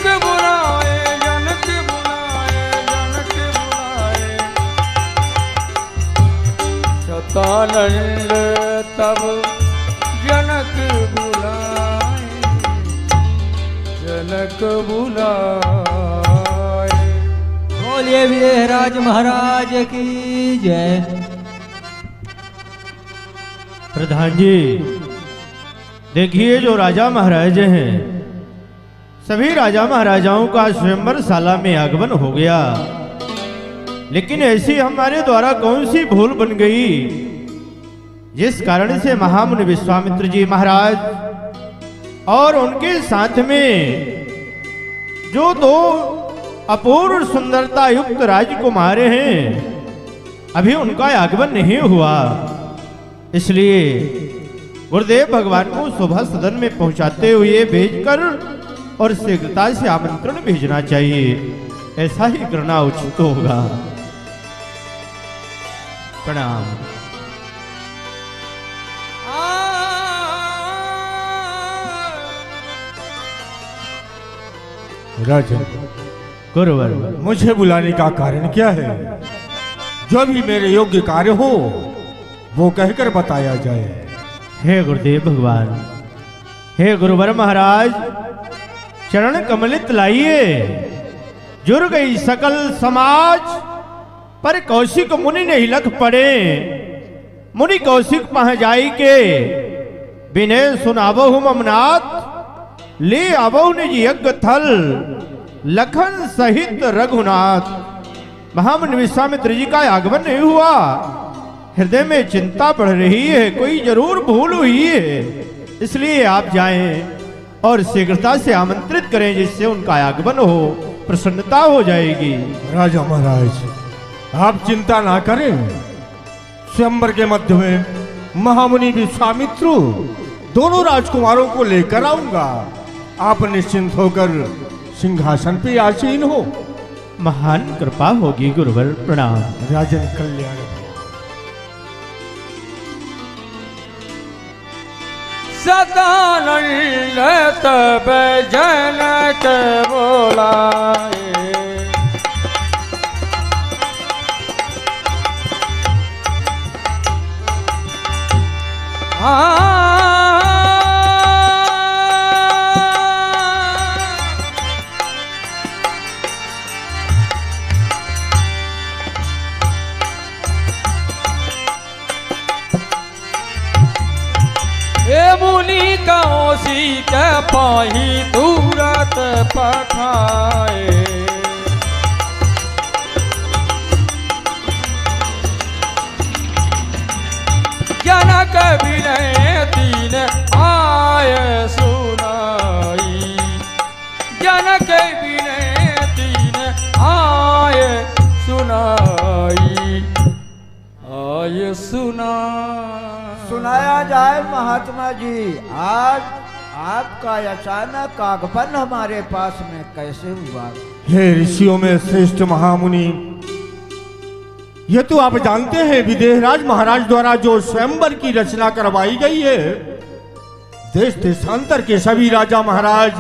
जनक बुलाए, जनक बुलाए, जनक बुलाए। सतानंद तब जनक बुलाए, जनक बुलाए। बोलिए विदेहराज महाराज की जय। प्रधान जी देखिए, जो राजा महाराज हैं सभी राजा महाराजाओं का स्वयंवर शाला में आगमन हो गया, लेकिन ऐसी हमारे द्वारा कौन सी भूल बन गई जिस कारण से महामुनि विश्वामित्र जी महाराज और उनके साथ में जो दो अपूर्व सुंदरता युक्त राजकुमार हैं अभी उनका आगमन नहीं हुआ। इसलिए गुरुदेव भगवान को शोभा सदन में पहुंचाते हुए भेजकर और शीघ्रता से आमंत्रण भेजना चाहिए, ऐसा ही करना उचित होगा। प्रणाम। राजन, गुरुवर, मुझे बुलाने का कारण क्या है? जो भी मेरे योग्य कार्य हो वो कहकर बताया जाए। हे गुरुदेव भगवान, हे गुरुवर महाराज, चरण कमलित लाइए। जुर गई सकल समाज पर कौशिक मुनि नहीं लख पड़े। मुनि कौशिक पह जाई के विनय सुनावहु ममनाथ। ले आवहु निज यज्ञ थल लखन सहित रघुनाथ। महामुनि विश्वामित्र जी का आगमन नहीं हुआ, हृदय में चिंता बढ़ रही है, कोई जरूर भूल हुई है। इसलिए आप जाएं और शीघ्रता से आमंत्रित करें जिससे उनका आगमन हो, प्रसन्नता हो जाएगी। राजा महाराज, आप चिंता ना करें। स्वयंवर के मध्य में महामुनि विश्वामित्र दोनों राजकुमारों को लेकर आऊंगा। आप निश्चिंत होकर सिंहासन पे आसीन हो। महान कृपा होगी गुरुवर। प्रणाम। राजन कल्याण। सतानंद तब जनक बुलाए, मुनि कौशिक पाही तुरत पठाए। जनक विनय तीन आय सुनाई, जनक विनय तीन आय सुनाई, आय सुनाया जाए महात्मा जी। आज आपका अचानक आगमन हमारे पास में कैसे हुआ? हे ऋषियों में श्रेष्ठ महामुनि, ये तो आप जानते हैं विदेहराज महाराज द्वारा जो स्वयंवर की रचना करवाई गई है, देश देशांतर के सभी राजा महाराज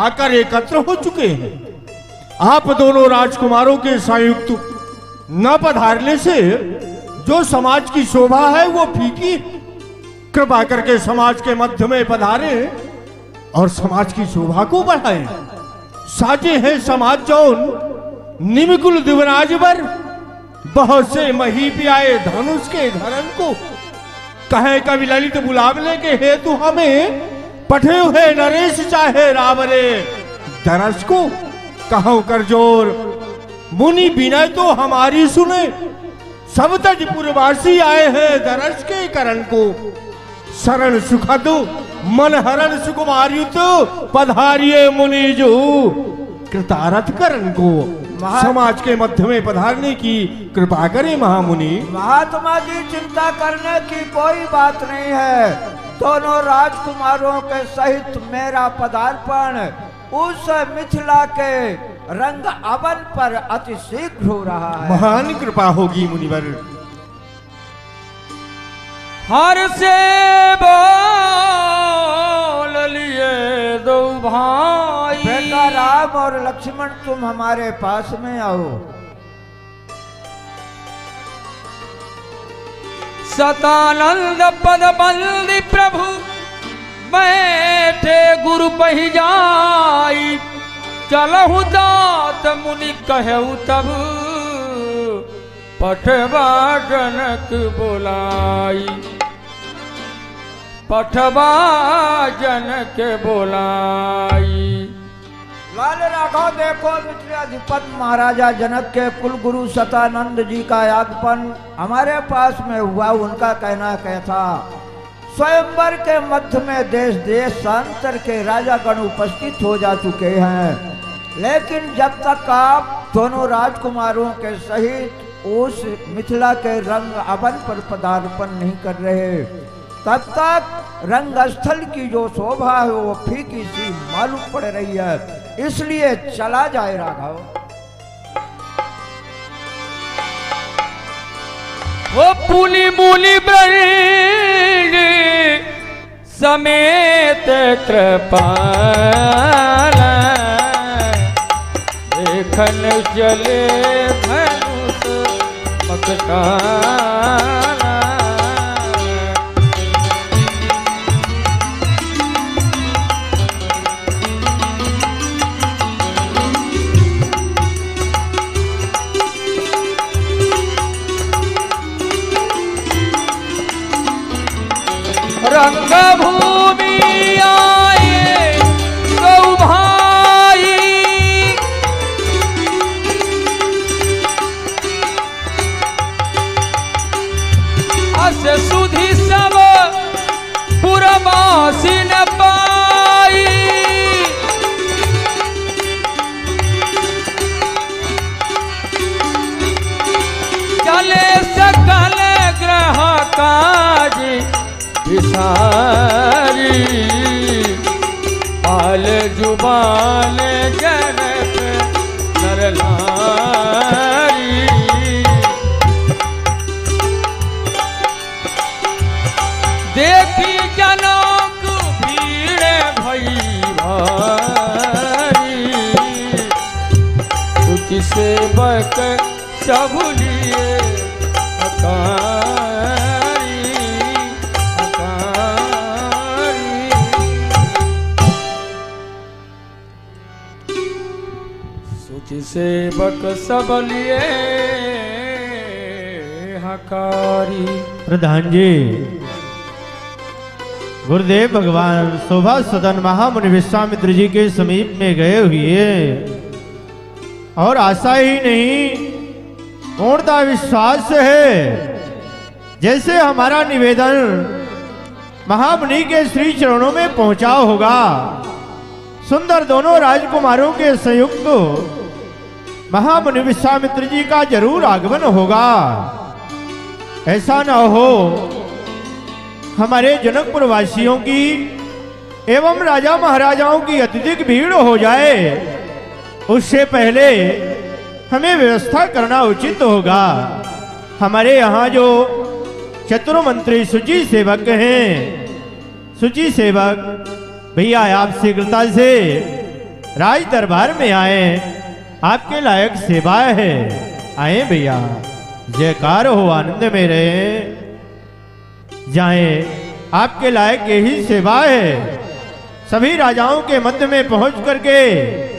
आकर एकत्र हो चुके हैं। आप दोनों राजकुमारों के संयुक्त न पधारने से जो समाज की शोभा है वो फीकी। कृपा करके समाज के मध्य में पधारे और समाज की शोभा को बढ़ाएं। साजे हैं समाज जौन निमिकुल दिवराज बर, बहुत से मही पियाए धनुष के धरन को। कहे कवि ललित बुलावले के हेतु हमें पठे हुए नरेश चाहे रावरे दरस को। कहो कर जोर मुनि विनय तो हमारी सुने, सब तजपुरवासी आए हैं दरस के करण को। शरण सुखद मन हरण सुकुमार्युत पधारिये मुनिजु कृतारथ करण को। समाज के मध्य में पधारने की कृपा करें महामुनि। महात्मा जी, चिंता करने की कोई बात नहीं है। दोनों राजकुमारों के सहित मेरा पदार्पण उस मिथिला के रंग अवन पर अति शीघ्र हो रहा है। महान कृपा होगी मुनिवर। हर से बोल लिए दो भाई, बेटा राज राम और लक्ष्मण तुम हमारे पास में आओ। सतानंद पद बंदी प्रभु बैठे गुरु पही जाई, चलहु दात मुनि कहु तब पठवा जनक बोलाई, पठवा जनक बोलाई। लाल राघव देखो मिथिलाधिपति महाराजा जनक के कुल गुरु सतानंद जी का आगमन हमारे पास में हुआ। उनका कहना क्या था, स्वयंवर के मध्य में देश देशांतर के राजागण उपस्थित हो जा चुके हैं, लेकिन जब तक आप दोनों राजकुमारों के सहित उस मिथिला के रंग अवन पर पदार्पण नहीं कर रहे, तब तक रंगस्थल की जो शोभा है वो फीकी सी मालूम पड़ रही है। इसलिए चला जाए राघव। वो पुनि मुनि ब्रह्म समेत कृपाल, देखन चले धनुष मकटाल। रंग भूमि आए गौ भाई, अस सुधि सब पुरवासी न पाई, चले सकल ग्रह काज विसारी, पाल जुबान जनक नरनारी। देखी जनक भीड़ भई भारी, कुछ सेवक सब लिए सेवक सब लिए हकारी। प्रधान जी, गुरुदेव भगवान शोभा सदन महामुनि विश्वामित्र जी के समीप में गए हुए और आशा ही नहीं पूर्णता विश्वास है जैसे हमारा निवेदन महामुनि के श्री चरणों में पहुंचा होगा। सुंदर दोनों राजकुमारों के संयुक्त महामुनि विश्वामित्र जी का जरूर आगमन होगा। ऐसा न हो हमारे जनकपुर वासियों की एवं राजा महाराजाओं की अत्यधिक भीड़ हो जाए, उससे पहले हमें व्यवस्था करना उचित होगा। हमारे यहाँ जो चतुर मंत्री शुचि सेवक हैं, शुचि सेवक भैया आप शीघ्रता से राज दरबार में आए, आपके लायक सेवा है। आए भैया, जयकार हो, आनंद में रहे जाए, आपके लायक यही सेवा है। सभी राजाओं के मध्य में पहुंच करके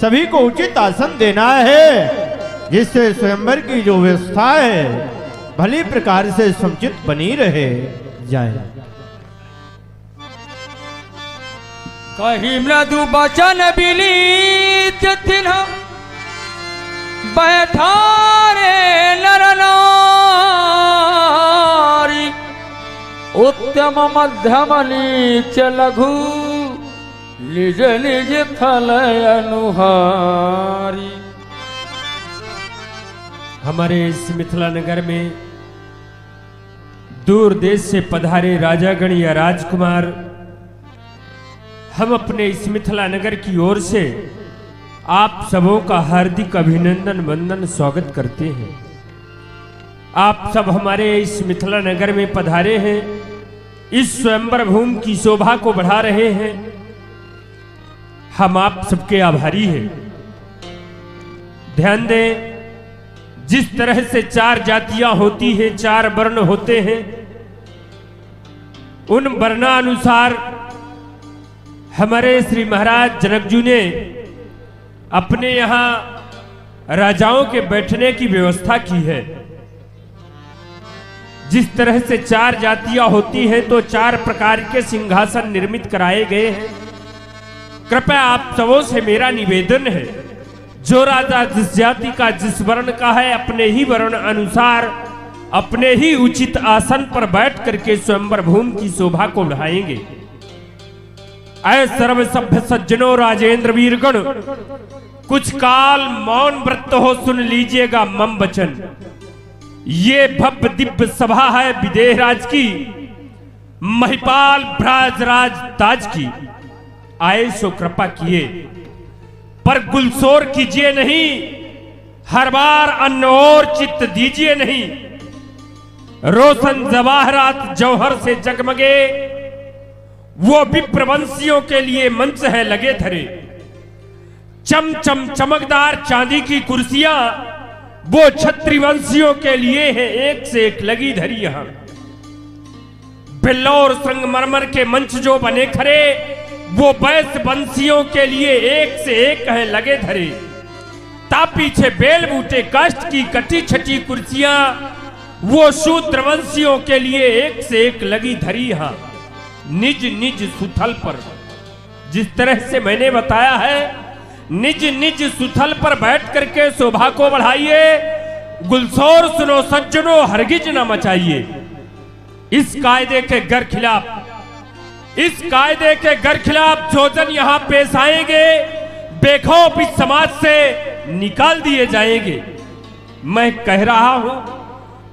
सभी को उचित आसन देना है, जिससे स्वयंवर की जो व्यवस्था है भली प्रकार से समुचित बनी रहे जाए। कही मृदु बचन विनीत तिन्ह बैठा रे नर नारी, उत्तम मध्यम नीच लघु निज निज थल अनुहारी। हमारे इस मिथिला नगर में दूर देश से पधारे राजागण या राजकुमार हम अपने इस मिथिला नगर की ओर से आप सबों का हार्दिक अभिनंदन वंदन स्वागत करते हैं। आप सब हमारे इस मिथिला नगर में पधारे हैं, इस स्वयंवर भूमि की शोभा को बढ़ा रहे हैं। हम आप सबके आभारी हैं। ध्यान दें, जिस तरह से 4 जातियां होती हैं, 4 वर्ण होते हैं, उन वर्णानुसार हमारे श्री महाराज जनकजू ने अपने यहां राजाओं के बैठने की व्यवस्था की है। जिस तरह से 4 जातियां होती हैं तो 4 प्रकार के सिंहासन निर्मित कराए गए हैं। कृपया आप सबों से मेरा निवेदन है, जो राजा जिस जाति का, जिस वर्ण का है, अपने ही वर्ण अनुसार अपने ही उचित आसन पर बैठ करके स्वयंवर भूमि की शोभा को बढ़ाएंगे। ऐ सर्व सभ्य सज्जनों, राजेंद्र वीरगण, कुछ काल मौन व्रत हो, सुन लीजिएगा मम वचन। ये भव्य दिव्य सभा है विदेहराज की, महिपाल भ्राजराज ताज की। आए सो कृपा किए, पर गुलशोर कीजिए नहीं, हर बार अन्न और चित्त दीजिए नहीं। रोशन जवाहरात जौहर से जगमगे, वो विप्रवंशियों के लिए मंच है लगे धरे। चम चम चमकदार चांदी की कुर्सियां, वो छत्रीवंशियों के लिए है एक से एक लगी धरी। यहां बिल्लौर संगमरमर के मंच जो बने खरे, वो वैश्य वंशियों के लिए एक से एक है लगे धरे। ता पीछे बेल बूटे काष्ठ की कटी छटी कुर्सियां, वो शूद्र वंशियों के लिए एक से एक लगी धरी। यहां निज निज सुथल पर, जिस तरह से मैंने बताया है, निज निज सुथल पर बैठ करके शोभा को बढ़ाइए। गुलशोर सुनो सज्जनों, हरगिज न मचाइए। इस कायदे के गर खिलाफ, इस कायदे के गर खिलाफ जो जन यहां पेश आएंगे, बेखौफ इस समाज से निकाल दिए जाएंगे। मैं कह रहा हूं,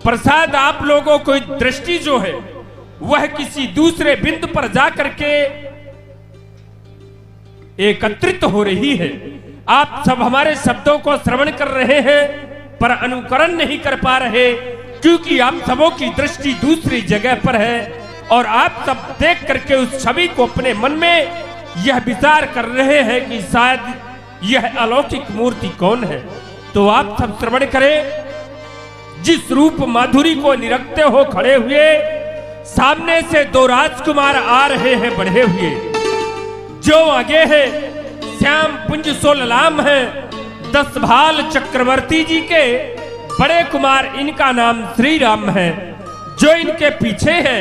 प्रसाद आप लोगों को दृष्टि जो है वह किसी दूसरे बिंदु पर जाकर के एकत्रित हो रही है। आप सब हमारे शब्दों को श्रवण कर रहे हैं, पर अनुकरण नहीं कर पा रहे, क्योंकि आप सबों की दृष्टि दूसरी जगह पर है। और आप सब देख करके उस छवि को अपने मन में यह विचार कर रहे हैं कि शायद यह अलौकिक मूर्ति कौन है। तो आप सब श्रवण करें। जिस रूप माधुरी को निरखते हो खड़े हुए, सामने से 2 राजकुमार आ रहे हैं बढ़े हुए। जो आगे है श्याम पुंज सोललाम है, 10 भाल चक्रवर्ती जी के बड़े कुमार, इनका नाम श्री राम है। जो इनके पीछे है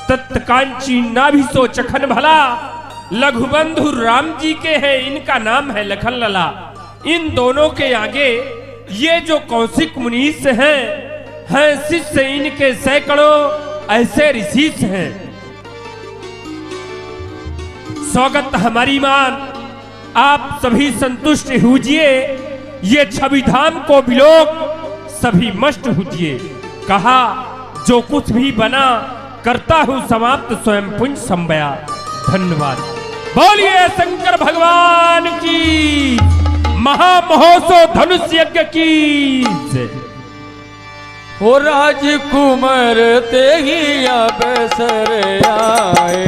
तत्कांची नाभिसो चखन भला, लघुबंधु राम जी के हैं, इनका नाम है लखन लला। इन दोनों के आगे ये जो कौशिक मुनीष हैं शिष्य इनके सैकड़ों ऐसे ऋषि हैं। स्वागत हमारी मान, आप सभी संतुष्ट हुजिए। ये छवि धाम को बिलोक सभी मस्त हुजिए। कहा जो कुछ भी बना करता हूं समाप्त, स्वयं पुंज संभया। धन्यवाद। बोलिए शंकर भगवान की, महामहोत्सव धनुष यज्ञ की जय। हो राजकुमार ते ही अवसर आए,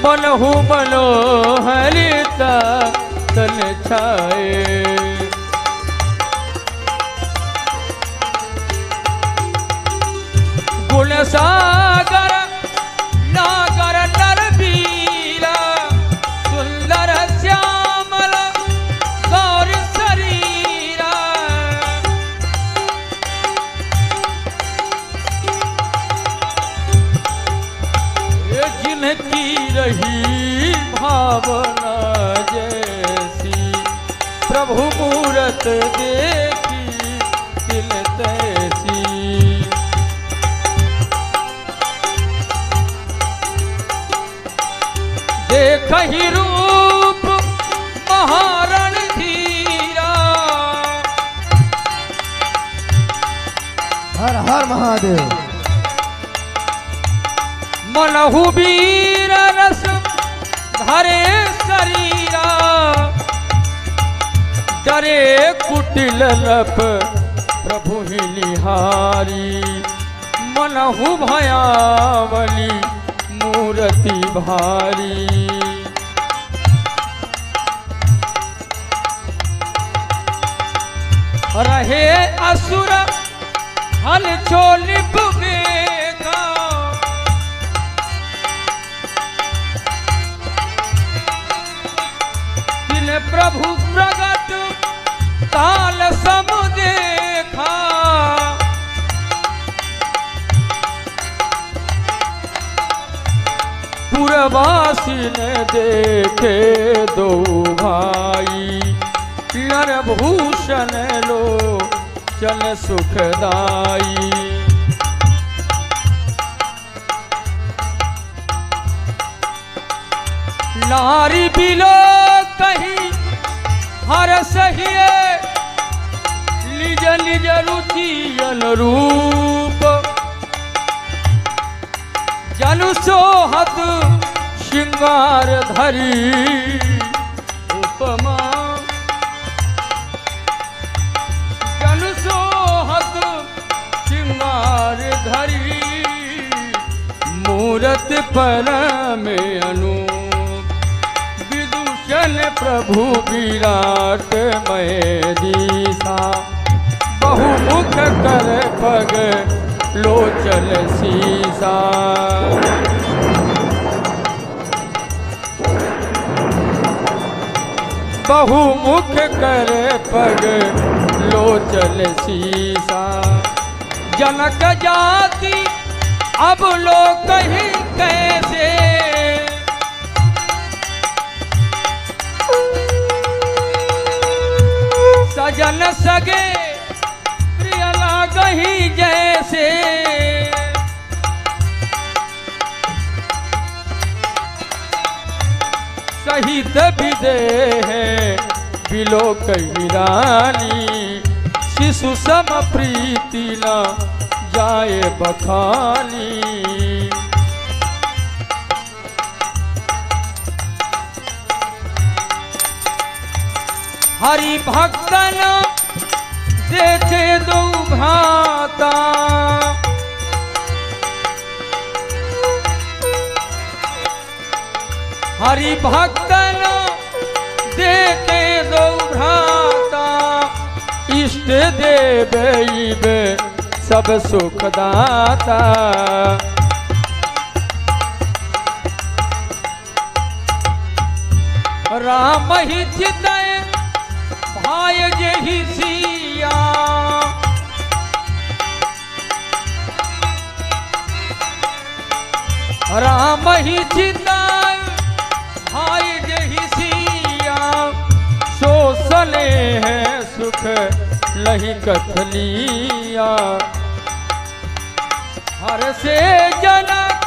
मनहु मनोहरिता तन छाए। गुण सागर नागर नर वीरा, सुंदर श्यामल गौर शरीरा। ये जिनकी रही भावना जैसी, प्रभु मूरत देखी दिल तैसी। देखहि रूप महारण धीरा, हर हर महादेव। मनहु वीर रस धरे शरीरा, डरे कुटिल लप प्रभु ही निहारी। मनहु भयावली मूर्ति भारी। रहे असुर हल चोलिप बेगा, दिन प्रभु प्रगट काल सम देखा। पुरवासी ने देखे दो भाई, नरभूषण लो चल सुखदाई। नारी बिलो कहीं हर सहिए, निज निज रुचि अनुरूप। जनु सोहत श्रृंगार धरी उपमा, जनु सोहत श्रृंगार धरी। मूरत पर में अनूप, विदूषण प्रभु विराट मय दीसा। बहुमुख कर पग लोचन सीसा। बहुमुख कर पग लोचन सीसा। जनक जाति अब लोग कहीं कैसे, सजन सगे प्रिय लागहि जैसे। सहित विदेह बिलो कही रानी, शिशु सम प्रीति न जाए बखानी। हरि भक्तन देखे दो भ्राता, हरि भक्तन देखे दो भ्राता। इष्ट देव सब सुखदाता। राम ही चितय भाय जेहि सिया, राम ही चितय भाय जेहि सिया। सो सले है सुख लही कथलिया। हर से जनक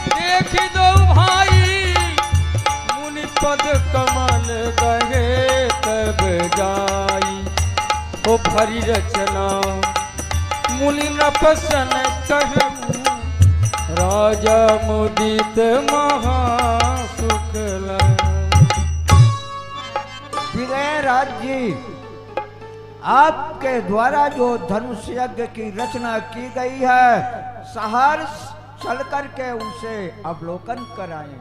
देख दो भाई, मुनि पद कमल दहे तब जाई। ओ भरी रचना मुनि नपसन कहूँ, राजा मुदित महासुख लय। विजयराज जी, आपके द्वारा जो धनुष यज्ञ की रचना की गई है, सहर्ष चल करके उनसे अवलोकन कराएं।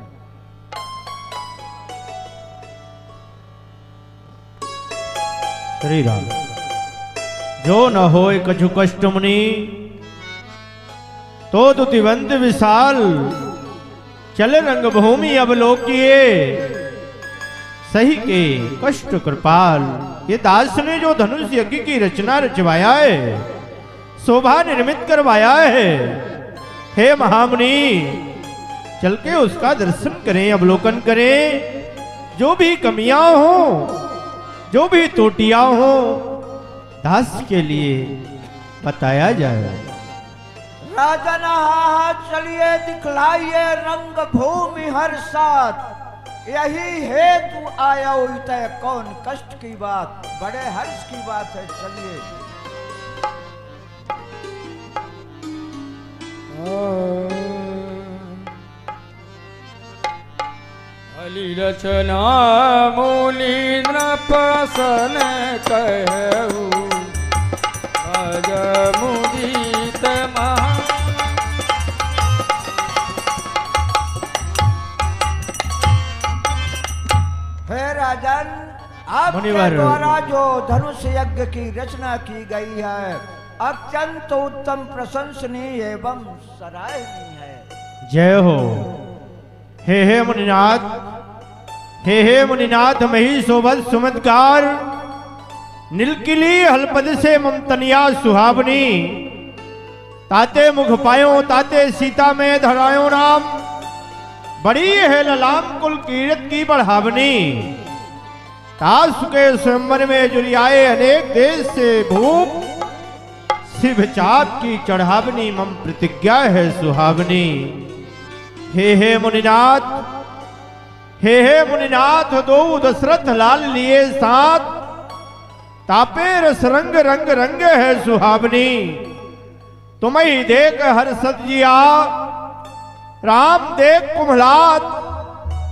श्री राम। जो न होय कछु कष्ट मुनि, तो दुतिवंत विशाल। चल रंग भूमि अवलोकिए, सही के कष्ट कृपाल। ये दास ने जो धनुष यज्ञ की रचना रचवाया है, शोभा निर्मित करवाया है, हे महामुनि चल के उसका दर्शन करें, अवलोकन करें। जो भी कमियां हो, जो भी त्रुटियां हो, दास के लिए बताया जाए। राजन चलिए दिखलाइए रंग भूमि हर साथ। यही हेतु आया तय कौन कष्ट की बात, बड़े हर्ष की बात है। चलिए अली रचना मूली नपसन कहूँ, अज मुदित महा राजन, आपके मुनिवर। द्वारा जो धनुष यज्ञ की रचना की गई है अत्यंत उत्तम, प्रशंसनीय एवं सराहनीय है। जय हो। हे मुनिनाथ, हे मुनिनाथ, मही शोभत सुमदकार, नीलकिली हलपद से ममतनिया सुहावनी, ताते मुख पायो ताते सीता में धरायो नाम, बड़ी है ललाम कुल कीरत की बढ़ावनी, तासु के स्वयंवर में जुरियाए अनेक देश से भूप, शिव चाप की चढ़ावनी मम प्रतिज्ञा है सुहावनी। हे मुनिनाथ, हे मुनिनाथ, दो दशरथ लाल लिए साथ, तापे रस रंग रंग रंग है सुहावनी, तुम ही देख हर सजिया, राम देख कुम्हलात,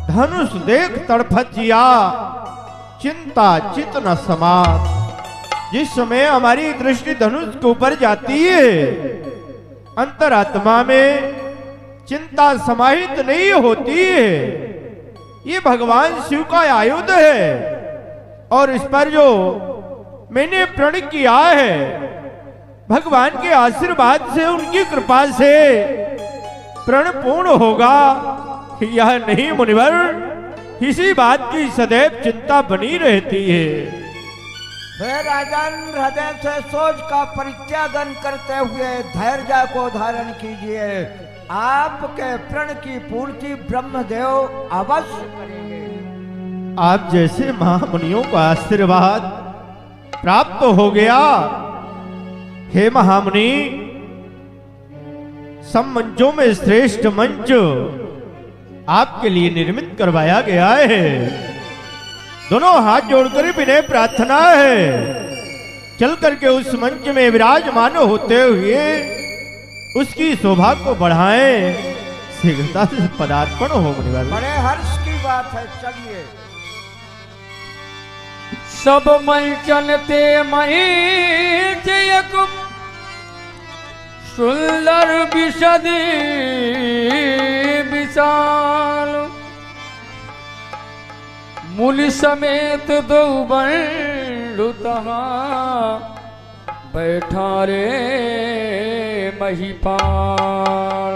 धनुष देख तड़फत जिया, चिंता चित न समात। जिस समय हमारी दृष्टि धनुष के ऊपर जाती है, अंतरात्मा में चिंता समाहित नहीं होती है। ये भगवान शिव का आयुध है और इस पर जो मैंने प्रण किया है, भगवान के आशीर्वाद से, उनकी कृपा से प्रण पूर्ण होगा, यह नहीं मुनिवर, इसी बात की सदैव चिंता बनी रहती है। हे राजन, हृदय से सोच का परित्यागन करते हुए धैर्य को धारण कीजिए। आपके प्रण की पूर्ति ब्रह्मदेव अवश्य करेंगे। आप जैसे महामुनियों का आशीर्वाद प्राप्त हो गया। हे महामुनि, सब मंचों में श्रेष्ठ मंच आपके लिए निर्मित करवाया गया है। दोनों हाथ जोड़कर विनय प्रार्थना है, चल करके उस मंच में विराजमान होते हुए उसकी शोभा को बढ़ाएं। शीघ्रता से पदार्पण हो मुनिवर। बड़े हर्ष की बात है, चलिए। सब मंचन ते महीच एक सुंदर विशदी विशाल, मुनि समेत दो बंडु तहाँ बैठा रे महिपाल।